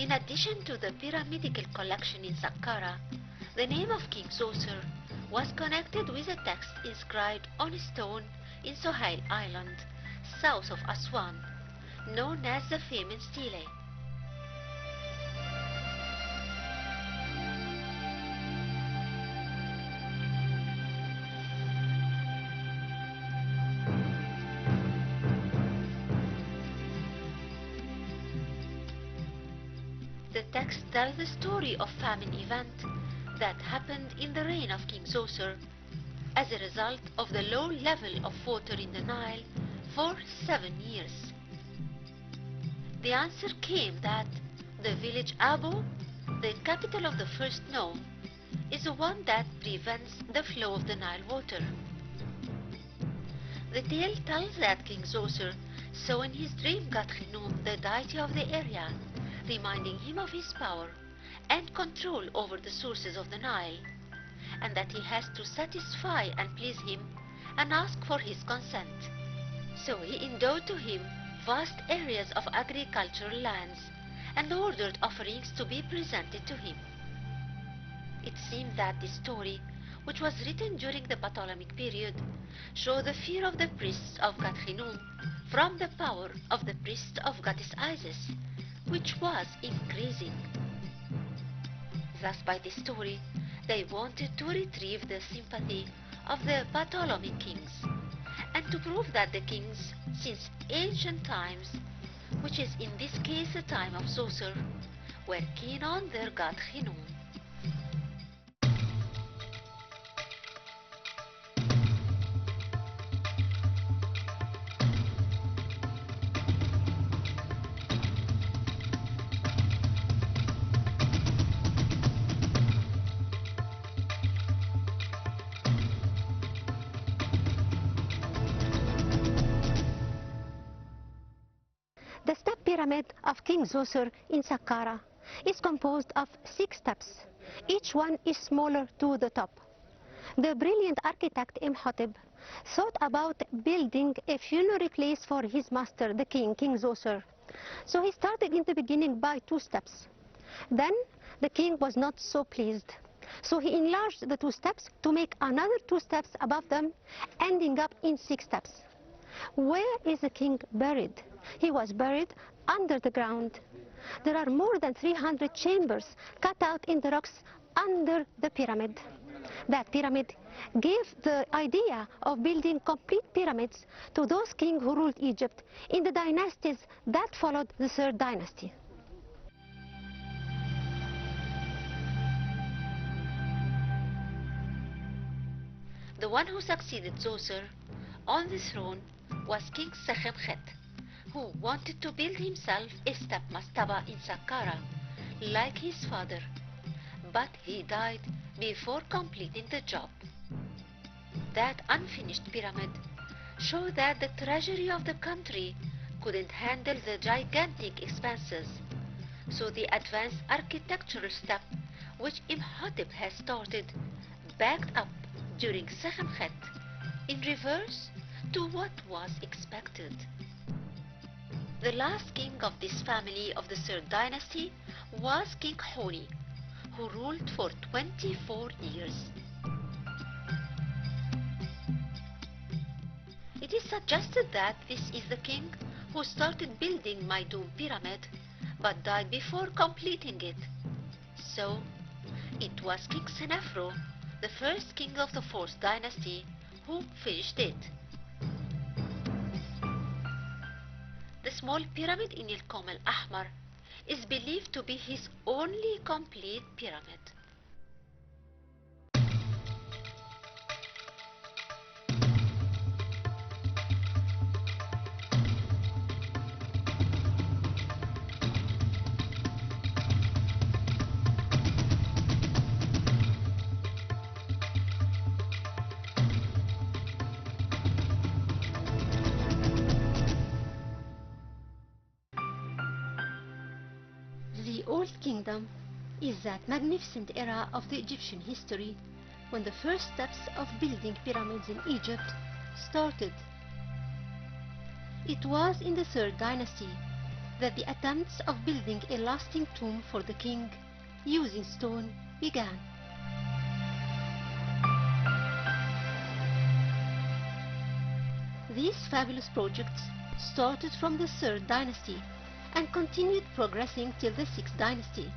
In addition to the pyramidical collection in Saqqara, the name of King Zoser was connected with a text inscribed on a stone in Sohail Island, south of Aswan, known as the famous stele. The text tells the story of a famine event that happened in the reign of King Zoser as a result of the low level of water in the Nile for 7 years. The answer came that the village Abu, the capital of the first nome, is the one that prevents the flow of the Nile water. The tale tells that King Zoser saw in his dream Gat-Khnum, the deity of the area, reminding him of his power and control over the sources of the Nile, and that he has to satisfy and please him and ask for his consent. So he endowed to him vast areas of agricultural lands and ordered offerings to be presented to him. It seems that this story, which was written during the Ptolemaic period, showed the fear of the priests of Gat-Khnum from the power of the priests of goddess Isis, which was increasing. Thus, by this story, they wanted to retrieve the sympathy of the Ptolemaic kings, and to prove that the kings, since ancient times, which is in this case the time of Zoser, were keen on their god Khnum. The step pyramid of King Zoser in Saqqara is composed of 6 steps. Each one is smaller to the top. The brilliant architect Imhotep thought about building a funerary place for his master, the king, King Zoser. So he started in the beginning by 2 steps. Then the king was not so pleased. So he enlarged the 2 steps to make another 2 steps above them, ending up in 6 steps. Where is the king buried? He was buried under the ground. There are more than 300 chambers cut out in the rocks under the pyramid. That pyramid gave the idea of building complete pyramids to those kings who ruled Egypt in the dynasties that followed the 3rd dynasty. The one who succeeded Zoser on the throne was King Sekhemkhet, who wanted to build himself a step mastaba in Saqqara, like his father, but he died before completing the job. That unfinished pyramid showed that the treasury of the country couldn't handle the gigantic expenses, so the advanced architectural step which Imhotep has started backed up during Sekhemkhet, in reverse to what was expected. The last king of this family of the 3rd dynasty was King Huni, who ruled for 24 years. It is suggested that this is the king who started building Maidum pyramid but died before completing it. So, it was King Senefru, the first king of the 4th dynasty, who finished it. The small pyramid in El Kom Al-Ahmar is believed to be his only complete pyramid. The Old Kingdom is that magnificent era of the Egyptian history when the first steps of building pyramids in Egypt started. It was in the 3rd dynasty that the attempts of building a lasting tomb for the king using stone began. These fabulous projects started from the 3rd dynasty and continued progressing till the 6th dynasty.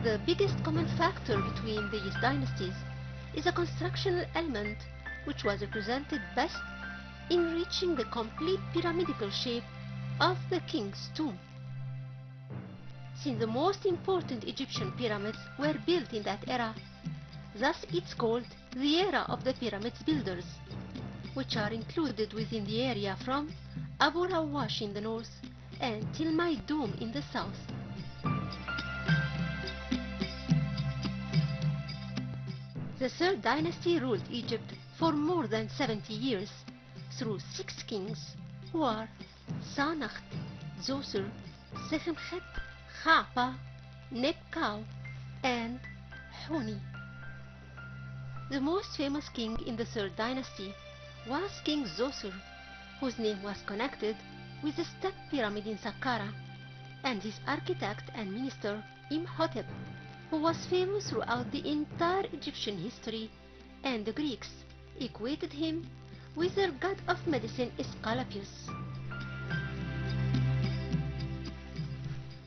The biggest common factor between these dynasties is a constructional element which was represented best in reaching the complete pyramidal shape of the king's tomb. Since the most important Egyptian pyramids were built in that era, thus it's called the era of the pyramids builders, which are included within the area from Abu Rawash in the north and Tilmaidum in the south. The 3rd dynasty ruled Egypt for more than 70 years through 6 kings who are Sanacht, Zoser, Sekhemkhet, Khapa, Nebkau, and Huni. The most famous king in the 3rd dynasty was King Zoser, whose name was connected with the step pyramid in Saqqara, and his architect and minister Imhotep, who was famous throughout the entire Egyptian history, and the Greeks equated him with their god of medicine Aesculapius.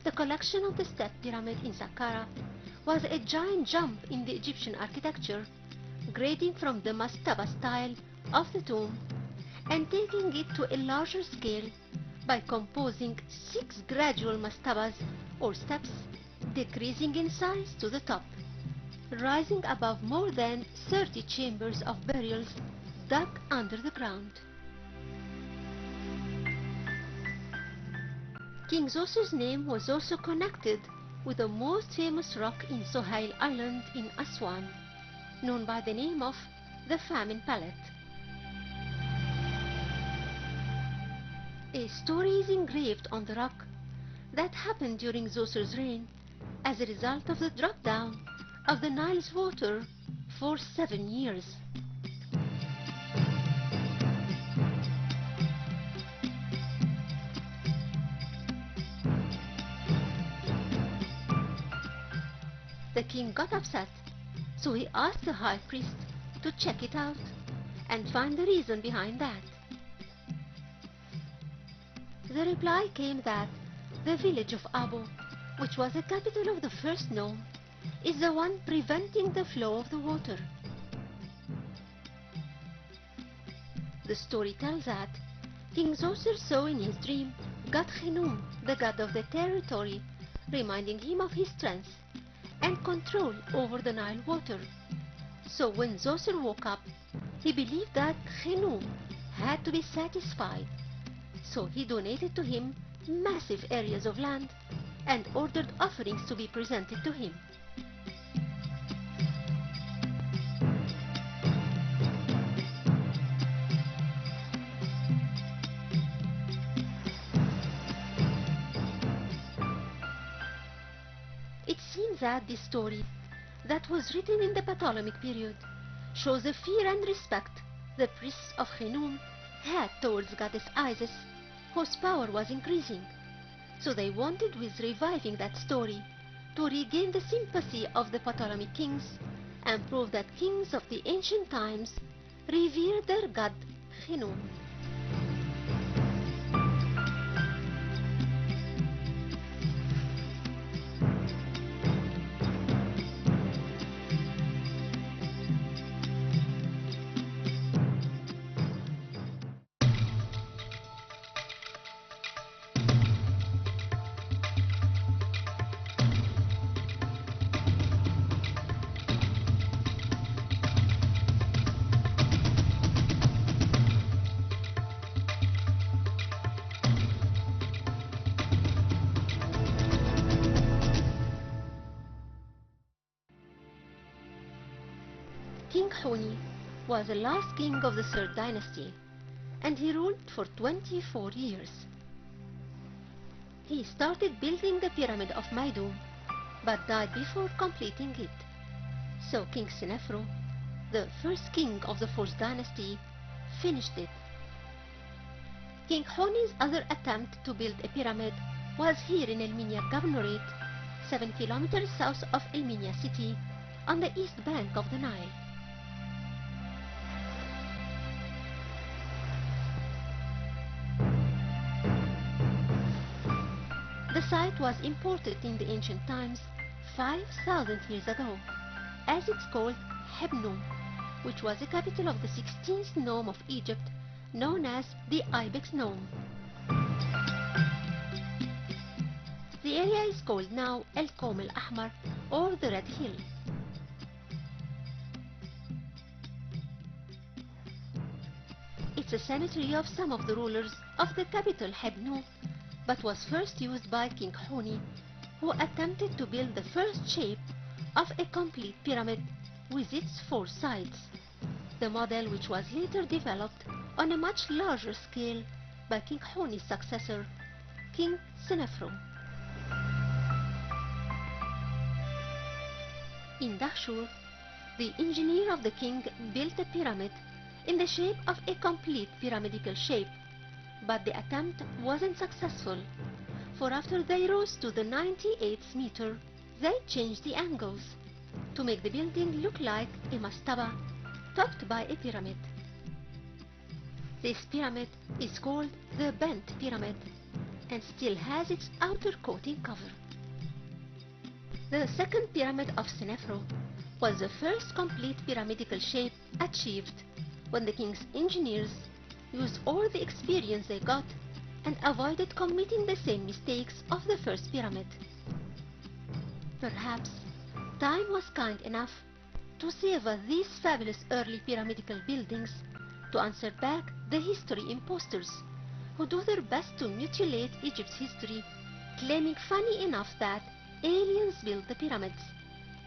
The collection of the step pyramid in Saqqara was a giant jump in the Egyptian architecture, grading from the mastaba style of the tomb and taking it to a larger scale by composing 6 gradual mastabas or steps, decreasing in size to the top, rising above more than 30 chambers of burials dug under the ground. King Zoser's name was also connected with the most famous rock in Sohail Island in Aswan, known by the name of the Famine Palette. A story is engraved on the rock that happened during Zoser's reign as a result of the drop down of the Nile's water for 7 years. The king got upset, so he asked the high priest to check it out and find the reason behind that. The reply came that the village of Abu, which was the capital of the first nome, is the one preventing the flow of the water. The story tells that King Zoser saw in his dream God Khnum, the god of the territory, reminding him of his strength and control over the Nile water. So when Zoser woke up, he believed that Khnum had to be satisfied. So he donated to him massive areas of land and ordered offerings to be presented to him. It seems that this story, that was written in the Ptolemaic period, shows the fear and respect the priests of Khnum had towards goddess Isis, whose power was increasing. So they wanted, with reviving that story, to regain the sympathy of the Ptolemaic kings and prove that kings of the ancient times revered their god Khnum. King Huni was the last king of the 3rd dynasty, and he ruled for 24 years. He started building the pyramid of Maidum, but died before completing it. So King Senefru, the first king of the 4th dynasty, finished it. King Honi's other attempt to build a pyramid was here in Elminia Governorate, 7 kilometers south of Elminia city, on the east bank of the Nile. The site was imported in the ancient times 5,000 years ago, as it's called Hebnum, which was the capital of the 16th nome of Egypt, known as the Ibex nome. The area is called now El Qom El Ahmar, or the Red Hill. It's a cemetery of some of the rulers of the capital Hebnum, but was first used by King Honi, who attempted to build the first shape of a complete pyramid with its 4 sides, the model which was later developed on a much larger scale by King Honi's successor, King Senefru. In Dahshur, the engineer of the king built a pyramid in the shape of a complete pyramidical shape, but the attempt wasn't successful, for after they rose to the 98th meter, they changed the angles to make the building look like a mastaba topped by a pyramid. This pyramid is called the Bent Pyramid and still has its outer coating cover. The second pyramid of Senefru was the first complete pyramidical shape achieved when the king's engineers used all the experience they got and avoided committing the same mistakes of the first pyramid. Perhaps time was kind enough to savor these fabulous early pyramidical buildings to answer back the history imposters who do their best to mutilate Egypt's history, claiming funny enough that aliens built the pyramids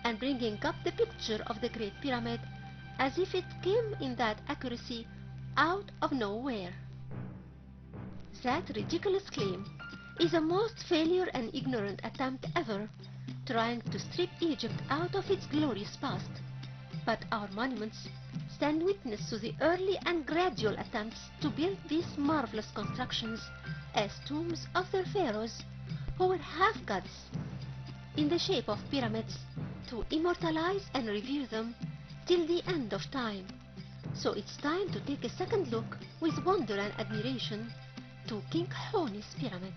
and bringing up the picture of the Great Pyramid as if it came in that accuracy out of nowhere. That ridiculous claim is a most failure and ignorant attempt ever, trying to strip Egypt out of its glorious past. But our monuments stand witness to the early and gradual attempts to build these marvelous constructions as tombs of their pharaohs, who were half-gods, in the shape of pyramids, to immortalize and revere them till the end of time. So it's time to take a second look with wonder and admiration to King Honi's pyramid.